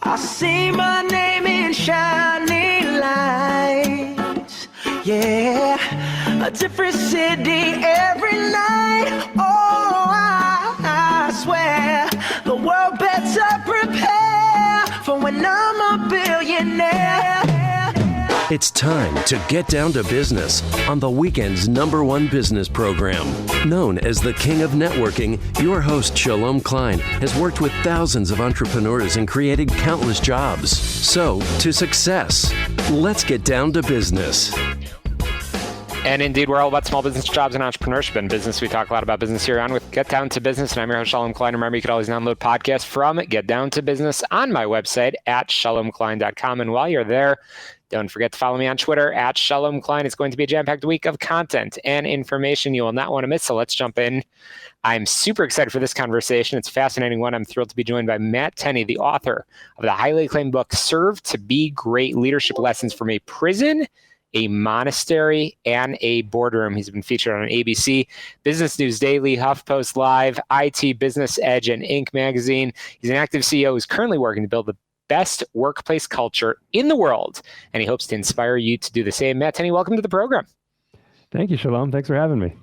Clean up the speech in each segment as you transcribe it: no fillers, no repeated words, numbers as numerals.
I see my name in shining lights. Yeah, a different city every night. Oh, I swear the world better prepare for when I'm a billionaire. It's time to get down to business on the weekend's #1 business program. Known as the King of Networking, your host, Shalom Klein, has worked with thousands of entrepreneurs and created countless jobs. So, to success. Let's get down to business. And indeed, we're all about small business, jobs, and entrepreneurship. In business, we talk a lot about business here on with Get Down to Business. And I'm your host, Shalom Klein. Remember, you can always download podcasts from Get Down to Business on my website at shalomklein.com. And while you're there, don't forget to follow me on Twitter at Shalom Klein. It's going to be a jam-packed week of content and information you will not want to miss. So let's jump in. I'm super excited for this conversation. It's a fascinating one. I'm thrilled to be joined by Matt Tenney, the author of the highly acclaimed book, Serve to Be Great: Leadership Lessons from a Prison, a Monastery, and a Boardroom. He's been featured on ABC, Business News Daily, HuffPost Live, IT, Business Edge, and Inc. magazine. He's an active CEO who's currently working to build the best workplace culture in the world, and he hopes to inspire you to do the same. Matt Tenney, welcome to the program. Thank you, Shalom. Thanks for having me.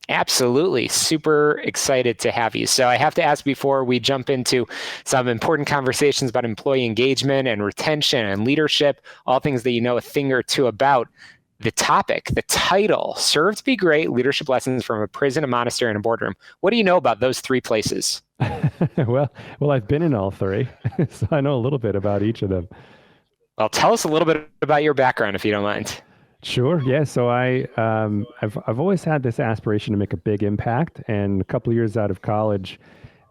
Absolutely. Super excited to have you. So I have to ask before we jump into some important conversations about employee engagement and retention and leadership, all things that you know a thing or two about. The topic, the title, Serve to Be Great: Leadership Lessons from a Prison, a Monastery, and a Boardroom. What do you know about those three places? Well, I've been in all three, so I know a little bit about each of them. Well, tell us a little bit about your background, if you don't mind. Sure. Yeah. So I've always had this aspiration to make a big impact, and a couple of years out of college,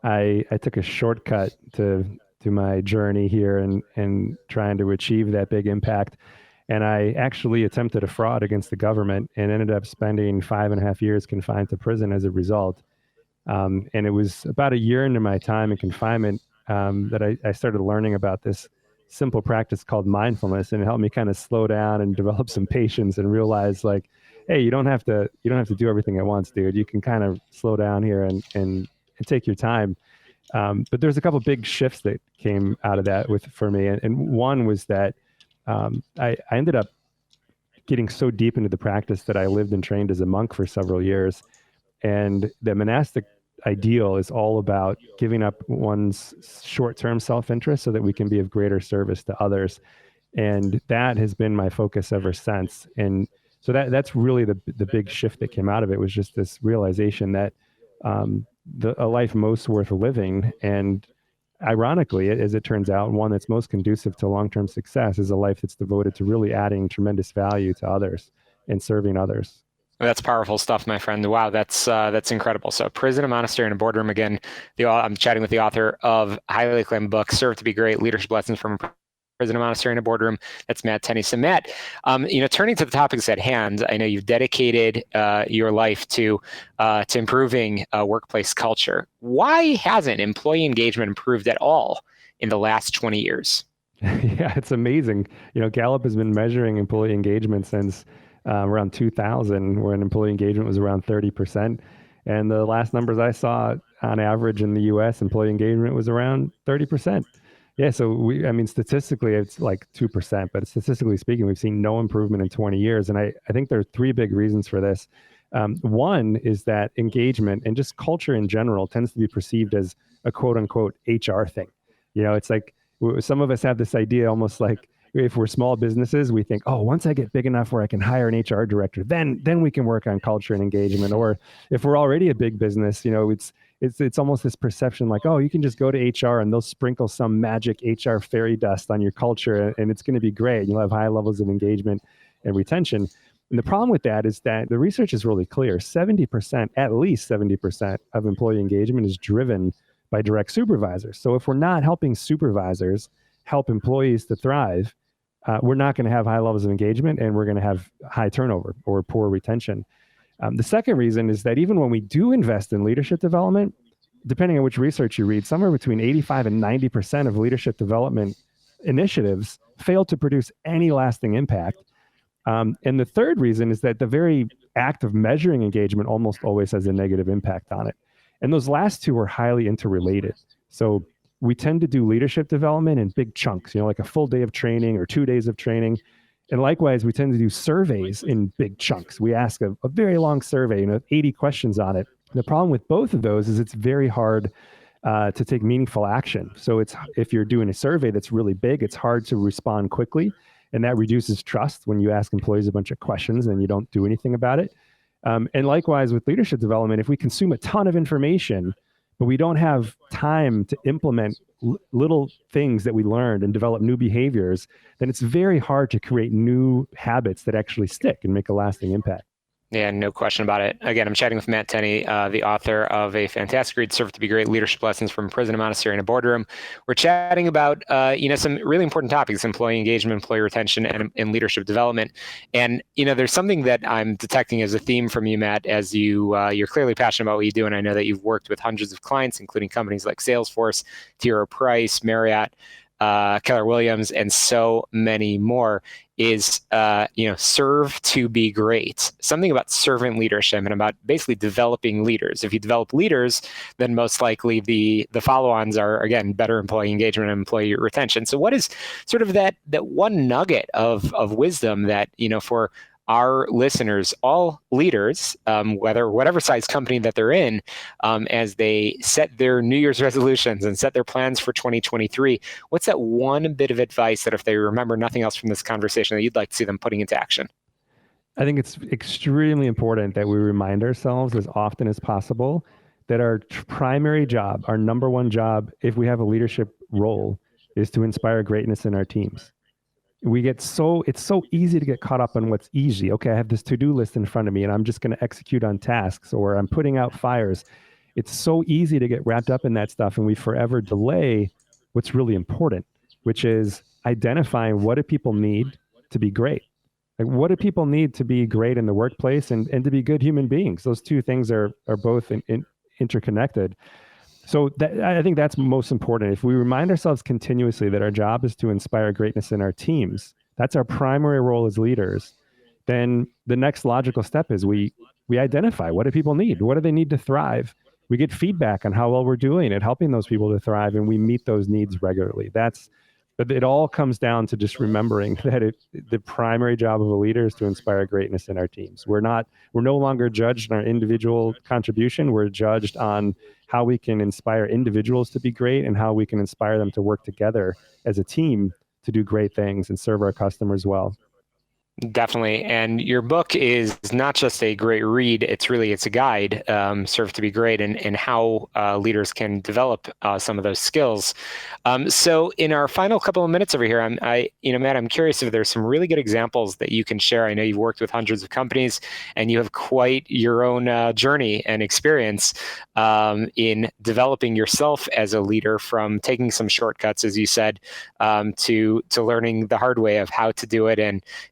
I took a shortcut to my journey here and trying to achieve that big impact. And I actually attempted a fraud against the government and ended up spending 5.5 years confined to prison as a result. And it was about a year into my time in confinement that I started learning about this simple practice called mindfulness, and it helped me kind of slow down and develop some patience and realize, like, hey, you don't have to do everything at once, dude. You can kind of slow down here and take your time. But there's a couple of big shifts that came out of that for me, and one was that I ended up getting so deep into the practice that I lived and trained as a monk for several years. And the monastic ideal is all about giving up one's short-term self-interest so that we can be of greater service to others. And that has been my focus ever since. And so that's really the big shift that came out of it, was just this realization that a life most worth living, and ironically, as it turns out, one that's most conducive to long-term success, is a life that's devoted to really adding tremendous value to others and serving others. That's powerful stuff, my friend. Wow, that's incredible. So, Prison, a Monastery, and a Boardroom. Again, I'm chatting with the author of highly acclaimed book, Serve to Be Great: Leadership Lessons from a Prison, a Monastery, and a Boardroom. That's Matt Tenney. So, Matt, turning to the topics at hand, I know you've dedicated your life to improving workplace culture. Why hasn't employee engagement improved at all in the last 20 years? Yeah, it's amazing. Gallup has been measuring employee engagement since around 2000, when employee engagement was around 30%. And the last numbers I saw, on average in the US, employee engagement was around 30%. Yeah, so statistically, it's like 2%, but statistically speaking, we've seen no improvement in 20 years. And I think there are three big reasons for this. One is that engagement and just culture in general tends to be perceived as a quote unquote HR thing. It's like some of us have this idea, almost like, if we're small businesses, we think, oh, once I get big enough where I can hire an HR director, then we can work on culture and engagement. Or if we're already a big business, it's almost this perception like, oh, you can just go to HR and they'll sprinkle some magic HR fairy dust on your culture and it's going to be great. You'll have high levels of engagement and retention. And the problem with that is that the research is really clear. 70%, at least 70% of employee engagement is driven by direct supervisors. So if we're not helping supervisors help employees to thrive, we're not going to have high levels of engagement, and we're going to have high turnover or poor retention. The second reason is that even when we do invest in leadership development, depending on which research you read, somewhere between 85 and 90% of leadership development initiatives fail to produce any lasting impact. And the third reason is that the very act of measuring engagement almost always has a negative impact on it. And those last two are highly interrelated. So we tend to do leadership development in big chunks, like a full day of training or 2 days of training. And likewise, we tend to do surveys in big chunks. We ask a very long survey, 80 questions on it. The problem with both of those is it's very hard to take meaningful action. So if you're doing a survey that's really big, it's hard to respond quickly. And that reduces trust when you ask employees a bunch of questions and you don't do anything about it. And likewise with leadership development, if we consume a ton of information, but we don't have time to implement little things that we learned and develop new behaviors, then it's very hard to create new habits that actually stick and make a lasting impact. Yeah, no question about it. Again, I'm chatting with Matt Tenney, the author of a fantastic read, Serve to Be Great: Leadership Lessons from Prison to Monastery in a Boardroom. We're chatting about, some really important topics: employee engagement, employee retention, and leadership development. And, there's something that I'm detecting as a theme from you, Matt, as you're clearly passionate about what you do. And I know that you've worked with hundreds of clients, including companies like Salesforce, T. Rowe Price, Marriott, Keller Williams, and so many more, is, serve to be great. Something about servant leadership and about basically developing leaders. If you develop leaders, then most likely the follow-ons are, again, better employee engagement and employee retention. So what is sort of that one nugget of wisdom that, for our listeners, all leaders, whatever size company that they're in, as they set their New Year's resolutions and set their plans for 2023, what's that one bit of advice that if they remember nothing else from this conversation that you'd like to see them putting into action? I think it's extremely important that we remind ourselves as often as possible that our primary job, our number one job, if we have a leadership role, is to inspire greatness in our teams. It's so easy to get caught up on what's easy. Okay, I have this to-do list in front of me and I'm just going to execute on tasks, or I'm putting out fires. It's so easy to get wrapped up in that stuff, and we forever delay what's really important, which is identifying what do people need to be great. Like, what do people need to be great in the workplace and to be good human beings? Those two things are both interconnected. So I think that's most important. If we remind ourselves continuously that our job is to inspire greatness in our teams, that's our primary role as leaders, then the next logical step is we identify what do people need? What do they need to thrive? We get feedback on how well we're doing at helping those people to thrive, and we meet those needs regularly. But it all comes down to just remembering that the primary job of a leader is to inspire greatness in our teams. We're no longer judged on our individual contribution. We're judged on how we can inspire individuals to be great and how we can inspire them to work together as a team to do great things and serve our customers well. Definitely. And your book is not just a great read, it's a guide, Serve to Be Great, and how leaders can develop some of those skills. So in our final couple of minutes over here, Matt, I'm curious if there's some really good examples that you can share. I know you've worked with hundreds of companies and you have quite your own journey and experience in developing yourself as a leader, from taking some shortcuts, as you said, to learning the hard way of how to do it,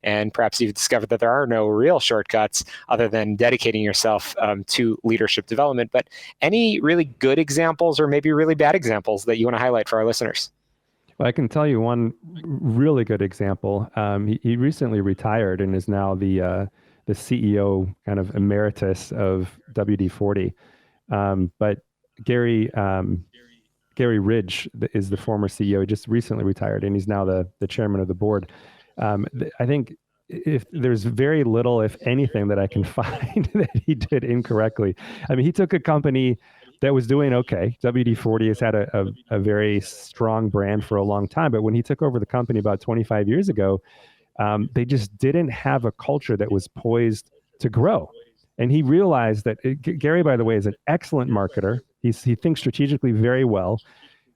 and perhaps you've discovered that there are no real shortcuts other than dedicating yourself to leadership development. But any really good examples or maybe really bad examples that you want to highlight for our listeners? Well, I can tell you one really good example. He recently retired and is now the CEO kind of emeritus of WD-40. But Gary Ridge is the former CEO. He just recently retired, and he's now the chairman of the board. I think if there's very little, if anything, that I can find that he did incorrectly. I mean, he took a company that was doing okay. WD-40 has had a very strong brand for a long time, but when he took over the company about 25 years ago, they just didn't have a culture that was poised to grow. And he realized that Gary, by the way, is an excellent marketer. He thinks strategically very well.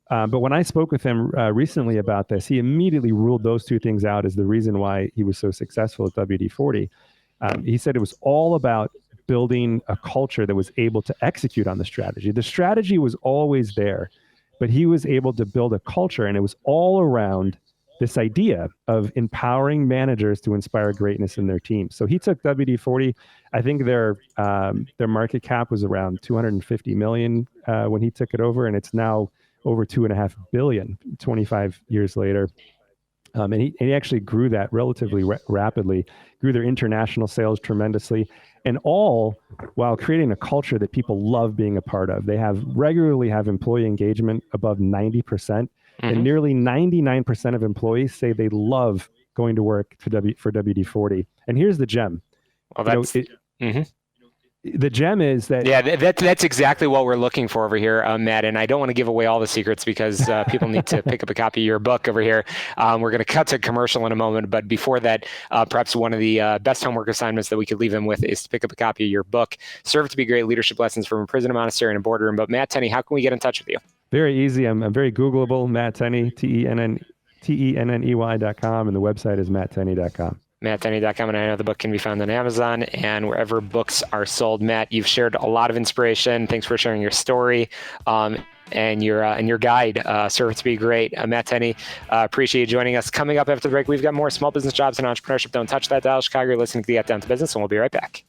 But when I spoke with him recently about this, he immediately ruled those two things out as the reason why he was so successful at WD-40. He said it was all about building a culture that was able to execute on the strategy. The strategy was always there, but he was able to build a culture, and it was all around this idea of empowering managers to inspire greatness in their teams. So he took WD-40. I think their market cap was around 250 million when he took it over, and it's now over 2.5 billion 25 years later. And he actually grew that relatively rapidly, grew their international sales tremendously. and all while creating a culture that people love being a part of. They regularly have employee engagement above 90%, and nearly 99% of employees say they love going to work for WD-40. And here's the gem. Well, that's the gem is that that's exactly what we're looking for over here, Matt. And I don't want to give away all the secrets because people need to pick up a copy of your book over here. We're going to cut to commercial in a moment, but before that, perhaps one of the best homework assignments that we could leave them with is to pick up a copy of your book, Serve to be Great: Leadership Lessons from a Prison, a Monastery, and a Boardroom. But Matt Tenney, how can we get in touch with you? Very easy. I'm very Googleable. Matt Tenney, TENNEY.com, and the website is matttenney.com. MattTenney.com, and I know the book can be found on Amazon and wherever books are sold. Matt, you've shared a lot of inspiration. Thanks for sharing your story and your guide, Serve to be Great. Matt Tenney, appreciate you joining us. Coming up after the break, we've got more small business, jobs, and entrepreneurship. Don't touch that dial. Chicago, you're listening to Get Down to Business, and we'll be right back.